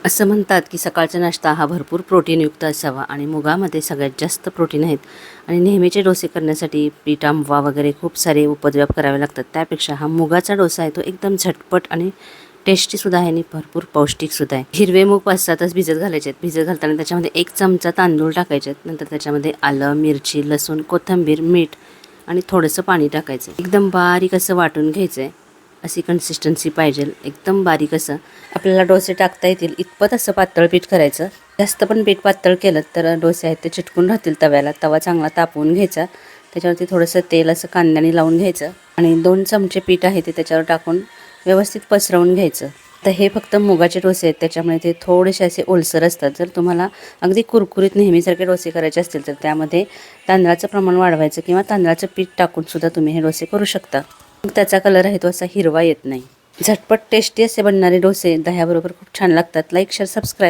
असं म्हणतात की सकाळचा नाश्ता हा भरपूर प्रोटीनयुक्त असावा आणि मुगामध्ये सगळ्यात जास्त प्रोटीन आहेत आणि नेहमीचे डोसे करण्यासाठी पीठ आंबवा वगैरे खूप सारे उपद्व्याप करावे लागतात. त्यापेक्षा हा मुगाचा डोसा आहे तो एकदम झटपट आणि टेस्टीसुद्धा आहे आणि भरपूर पौष्टिकसुद्धा आहे. हिरवे मूग 5-6 तास भिजत घालायचे आहेत. भिजत घालताना त्याच्यामध्ये 1 चमचा तांदूळ टाकायचे आहेत. नंतर त्याच्यामध्ये आलं, मिरची, लसूण, कोथिंबीर, मीठ आणि थोडंसं पाणी टाकायचं. एकदम बारीक असं वाटून घ्यायचं आहे. अशी कन्सिस्टन्सी पाहिजे, एकदम बारीक असं. आपल्याला डोसे टाकता येतील इतपत असं पातळ पीठ करायचं. जास्त पण पीठ पातळ केलं तर डोसे आहेत ते चिटकून राहतील तव्याला. तवा चांगला तापवून घ्यायचा. त्याच्यावरती थोडंसं तेल असं कांद्याने लावून घ्यायचं आणि 2 चमचे पीठ आहे ते त्याच्यावर टाकून व्यवस्थित पसरवून घ्यायचं. तर हे फक्त मुगाचे डोसे आहेत त्याच्यामुळे ते थोडेसे असे ओलसर असतात. जर तुम्हाला अगदी कुरकुरीत नेहमीसारखे डोसे करायचे असतील तर त्यामध्ये तांदळाचं प्रमाण वाढवायचं किंवा तांदळाचं पीठ टाकून सुद्धा तुम्ही हे डोसे करू शकता. मग त्याचा कलर आहे तो असा हिरवा येत नाही. झटपट टेस्टी असे बनणारे डोसे दह्याबरोबर खूप छान लागतात. Like, share, subscribe.